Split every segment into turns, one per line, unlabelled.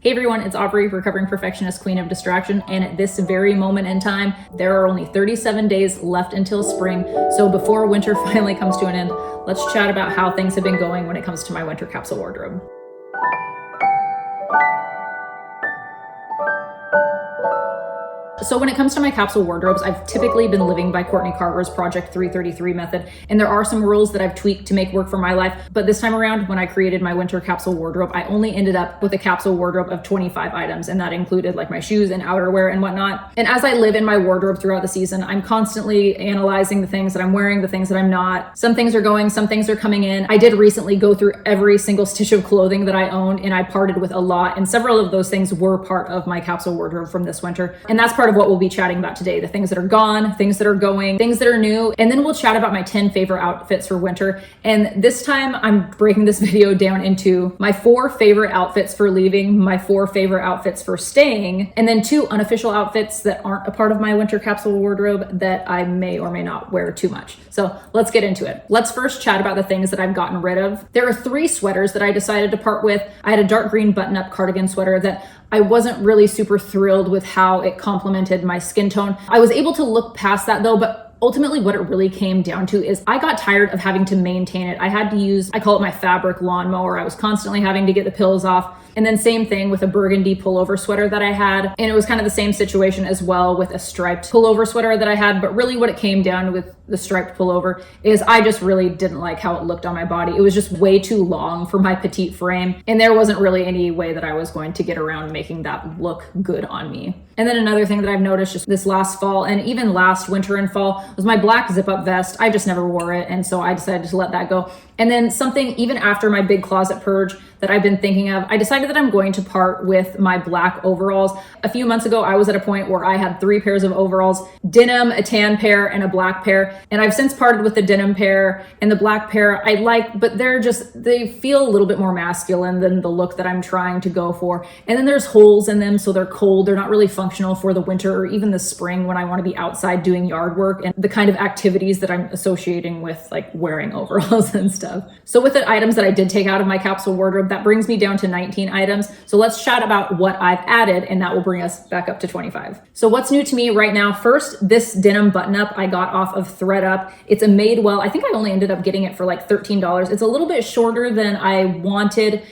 Hey everyone, it's Aubrey, recovering perfectionist, queen of distraction, and at this very moment in time, there are only 37 days left until spring, so before winter finally comes to an end, let's chat about how things have been going when it comes to my winter capsule wardrobe. So when it comes to my capsule wardrobes, I've typically been living by Courtney Carver's Project 333 method, and there are some rules that I've tweaked to make work for my life. But this time around, when I created my winter capsule wardrobe, I only ended up with a capsule wardrobe of 25 items, and that included like my shoes and outerwear and whatnot. And as I live in my wardrobe throughout the season, I'm constantly analyzing the things that I'm wearing, the things that I'm not. Some things are going, some things are coming in. I did recently go through every single stitch of clothing that I owned, and I parted with a lot, and several of those things were part of my capsule wardrobe from this winter. And that's part of what we'll be chatting about today, the things that are gone, things that are going, things that are new, and then we'll chat about my 10 favorite outfits for winter. And this time I'm breaking this video down into my 4 favorite outfits for leaving, my 4 favorite outfits for staying, and then 2 unofficial outfits that aren't a part of my winter capsule wardrobe that I may or may not wear too much. So let's get into it. Let's first chat about the things that I've gotten rid of. There are 3 sweaters that I decided to part with. I had a dark green button-up cardigan sweater that I wasn't really super thrilled with how it complemented my skin tone. I was able to look past that though, but ultimately what it really came down to is I got tired of having to maintain it. I had to use, I call it my fabric lawnmower. I was constantly having to get the pills off. And then same thing with a burgundy pullover sweater that I had. And it was kind of the same situation as well with a striped pullover sweater that I had. But really what it came down with the striped pullover is I just really didn't like how it looked on my body. It was just way too long for my petite frame. And there wasn't really any way that I was going to get around making that look good on me. And then another thing that I've noticed just this last fall and even last winter and fall was my black zip-up vest. I just never wore it. And so I decided to let that go. And then something even after my big closet purge that I've been thinking of, I decided that I'm going to part with my black overalls. A few months ago, I was at a point where I had 3 pairs of overalls, denim, a tan pair, and a black pair. And I've since parted with the denim pair, and the black pair I like, but they feel a little bit more masculine than the look that I'm trying to go for. And then there's holes in them, so they're cold. They're not really functional for the winter or even the spring when I want to be outside doing yard work and the kind of activities that I'm associating with like wearing overalls and stuff. So with the items that I did take out of my capsule wardrobe, that brings me down to 19 items. So let's chat about what I've added, and that will bring us back up to 25. So what's new to me right now? First, this denim button-up I got off of ThredUp. It's a Madewell. I think I only ended up getting it for like $13. It's a little bit shorter than I wanted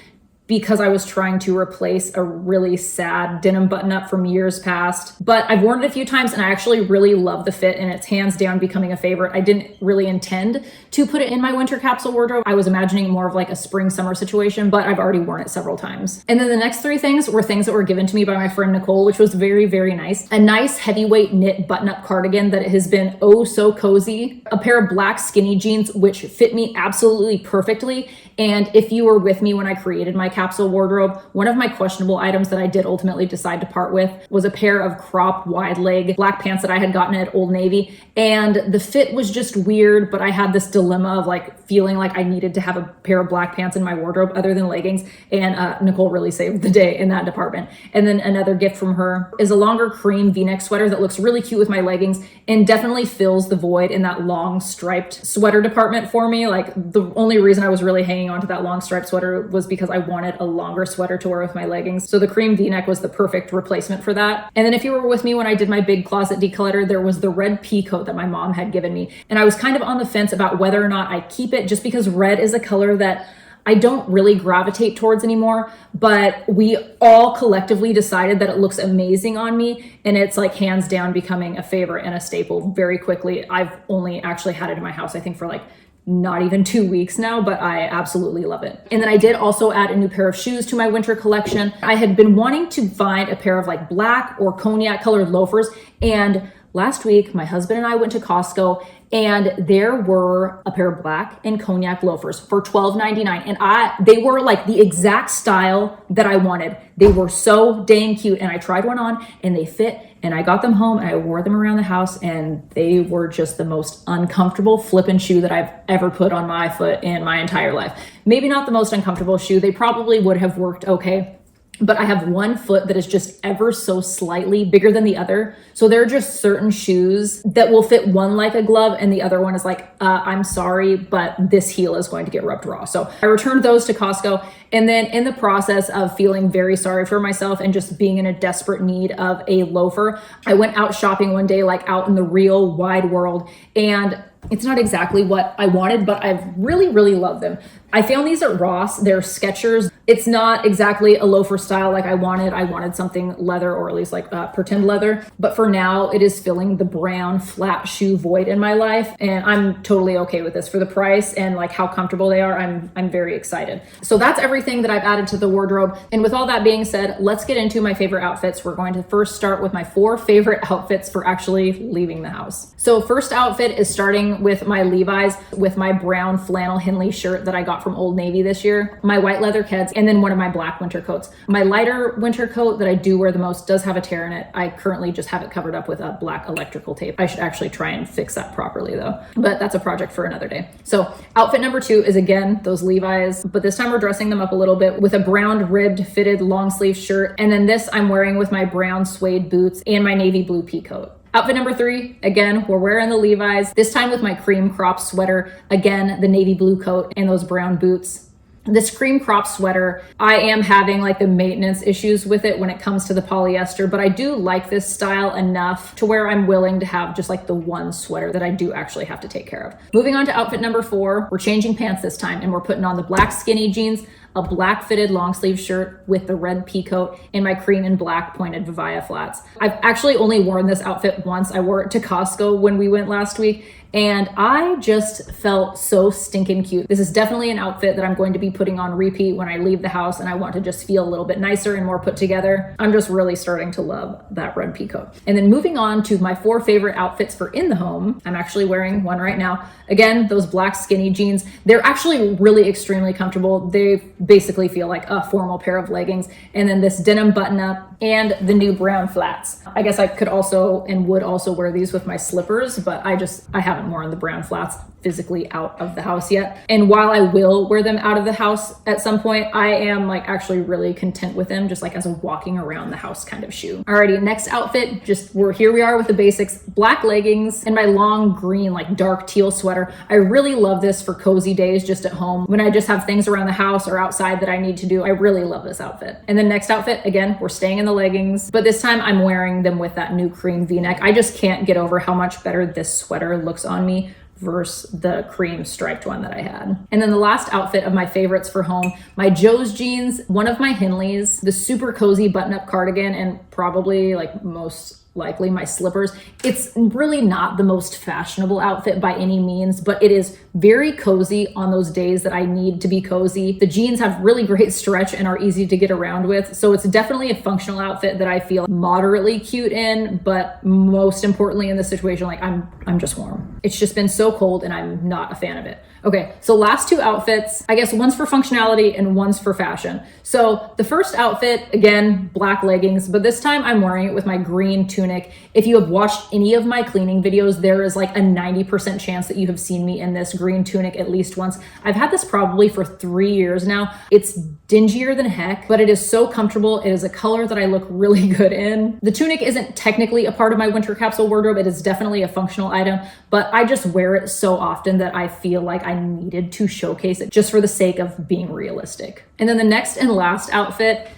because I was trying to replace a really sad denim button-up from years past. But I've worn it a few times and I actually really love the fit, and it's hands down becoming a favorite. I didn't really intend to put it in my winter capsule wardrobe. I was imagining more of like a spring-summer situation, but I've already worn it several times. And then the next 3 things were things that were given to me by my friend Nicole, which was very, very nice. A nice heavyweight knit button-up cardigan that has been oh so cozy. A pair of black skinny jeans, which fit me absolutely perfectly. And if you were with me when I created my capsule wardrobe, one of my questionable items that I did ultimately decide to part with was a pair of crop wide leg black pants that I had gotten at Old Navy. And the fit was just weird, but I had this dilemma of like feeling like I needed to have a pair of black pants in my wardrobe other than leggings. And Nicole really saved the day in that department. And then another gift from her is a longer cream V-neck sweater that looks really cute with my leggings and definitely fills the void in that long striped sweater department for me. Like the only reason I was really hanging onto that long striped sweater was because I wanted a longer sweater to wear with my leggings. So the cream V-neck was the perfect replacement for that. And then if you were with me when I did my big closet declutter, there was the red pea coat that my mom had given me. And I was kind of on the fence about whether or not I keep it just because red is a color that I don't really gravitate towards anymore, but we all collectively decided that it looks amazing on me, and it's like hands down becoming a favorite and a staple very quickly. I've only actually had it in my house, I think for like not even 2 weeks now, but I absolutely love it. And then I did also add a new pair of shoes to my winter collection. I had been wanting to find a pair of like black or cognac colored loafers, and last week my husband and I went to Costco and there were a pair of black and cognac loafers for $12.99. And they were like the exact style that I wanted. They were so dang cute. And I tried one on and they fit, and I got them home and I wore them around the house, and they were just the most uncomfortable flippin' shoe that I've ever put on my foot in my entire life. Maybe not the most uncomfortable shoe. They probably would have worked okay but I have one foot that is just ever so slightly bigger than the other. So there are just certain shoes that will fit one like a glove and the other one is like, I'm sorry, but this heel is going to get rubbed raw. So I returned those to Costco. And then in the process of feeling very sorry for myself and just being in a desperate need of a loafer, I went out shopping one day, like out in the real wide world. And it's not exactly what I wanted, but I've really, really loved them. I found these at Ross. They're Skechers. It's not exactly a loafer style like I wanted. I wanted something leather, or at least like pretend leather. But for now, it is filling the brown flat shoe void in my life. And I'm totally okay with this for the price and like how comfortable they are. I'm very excited. So that's everything that I've added to the wardrobe. And with all that being said, let's get into my favorite outfits. We're going to first start with my 4 favorite outfits for actually leaving the house. So first outfit is starting with my Levi's with my brown flannel Henley shirt that I got from Old Navy this year, my white leather Keds, and then one of my black winter coats. My lighter winter coat that I do wear the most does have a tear in it. I currently just have it covered up with a black electrical tape. I should actually try and fix that properly though, but that's a project for another day. So outfit number 2 is again those Levi's, but this time we're dressing them up a little bit with a brown ribbed fitted long sleeve shirt, and then this I'm wearing with my brown suede boots and my navy blue pea coat. Outfit number 3, again, we're wearing the Levi's, this time with my cream crop sweater, again, the navy blue coat and those brown boots. This cream crop sweater, I am having like the maintenance issues with it when it comes to the polyester, but I do like this style enough to where I'm willing to have just like the one sweater that I do actually have to take care of. Moving on to outfit number 4, we're changing pants this time and we're putting on the black skinny jeans, a black fitted long sleeve shirt with the red pea coat, and my cream and black pointed Vivaya flats. I've actually only worn this outfit once. I wore it to Costco when we went last week, and I just felt so stinking cute. This is definitely an outfit that I'm going to be putting on repeat when I leave the house and I want to just feel a little bit nicer and more put together. I'm just really starting to love that red pea coat. And then moving on to my 4 favorite outfits for in the home. I'm actually wearing one right now. Again, those black skinny jeans. They're actually really extremely comfortable. They basically feel like a formal pair of leggings. And then this denim button up and the new brown flats. I guess I could also and would also wear these with my slippers, but I haven't worn the brown flats physically out of the house yet. And while I will wear them out of the house at some point, I am like actually really content with them just like as a walking around the house kind of shoe. Alrighty, next outfit, here we are with the basics, black leggings and my long green like dark teal sweater. I really love this for cozy days just at home when I just have things around the house or outside that I need to do. I really love this outfit. And then next outfit, again, we're staying in the leggings, but this time I'm wearing them with that new cream v-neck. I just can't get over how much better this sweater looks on me versus the cream striped one that I had. And then the last outfit of my favorites for home, my Joe's jeans, one of my Henleys, the super cozy button-up cardigan, and probably like most likely my slippers. It's really not the most fashionable outfit by any means, but it is very cozy on those days that I need to be cozy. The jeans have really great stretch and are easy to get around with. So it's definitely a functional outfit that I feel moderately cute in, but most importantly in this situation, like I'm just warm. It's just been so cold and I'm not a fan of it. Okay, so last 2 outfits, I guess one's for functionality and one's for fashion. So the first outfit, again, black leggings, but this time I'm wearing it with my green tunic. If you have watched any of my cleaning videos, there is like a 90% chance that you have seen me in this green tunic at least once. I've had this probably for 3 years now. It's dingier than heck, but it is so comfortable. It is a color that I look really good in. The tunic isn't technically a part of my winter capsule wardrobe. It is definitely a functional item, but I just wear it so often that I feel like I needed to showcase it just for the sake of being realistic. And then the next and last outfit,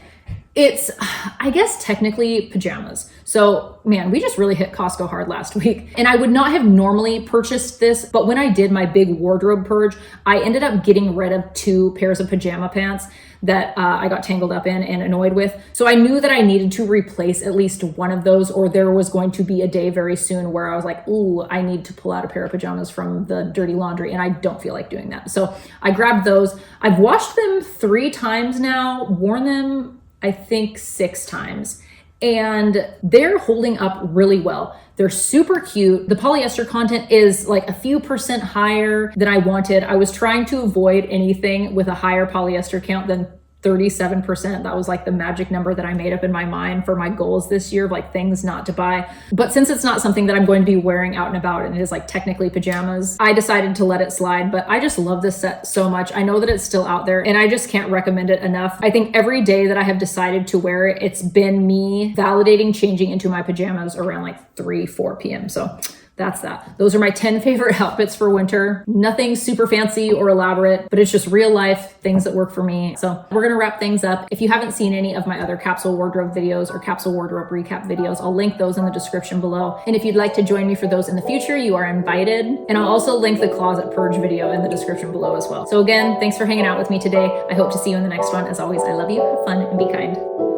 it's, I guess, technically pajamas. So man, we just really hit Costco hard last week. And I would not have normally purchased this, but when I did my big wardrobe purge, I ended up getting rid of 2 pairs of pajama pants that I got tangled up in and annoyed with. So I knew that I needed to replace at least one of those, or there was going to be a day very soon where I was like, ooh, I need to pull out a pair of pajamas from the dirty laundry, and I don't feel like doing that. So I grabbed those. I've washed them 3 times now, worn them, I think 6 times, and they're holding up really well. They're super cute. The polyester content is like a few percent higher than I wanted. I was trying to avoid anything with a higher polyester count than 37%. That was like the magic number that I made up in my mind for my goals this year, like things not to buy. But since it's not something that I'm going to be wearing out and about, and it is like technically pajamas, I decided to let it slide. But I just love this set so much. I know that it's still out there and I just can't recommend it enough. I think every day that I have decided to wear it, it's been me validating changing into my pajamas around like 3-4 p.m. So that's that. Those are my 10 favorite outfits for winter. Nothing super fancy or elaborate, but it's just real life things that work for me. So we're gonna wrap things up. If you haven't seen any of my other capsule wardrobe videos or capsule wardrobe recap videos, I'll link those in the description below. And if you'd like to join me for those in the future, you are invited. And I'll also link the closet purge video in the description below as well. So again, thanks for hanging out with me today. I hope to see you in the next one. As always, I love you, have fun, and be kind.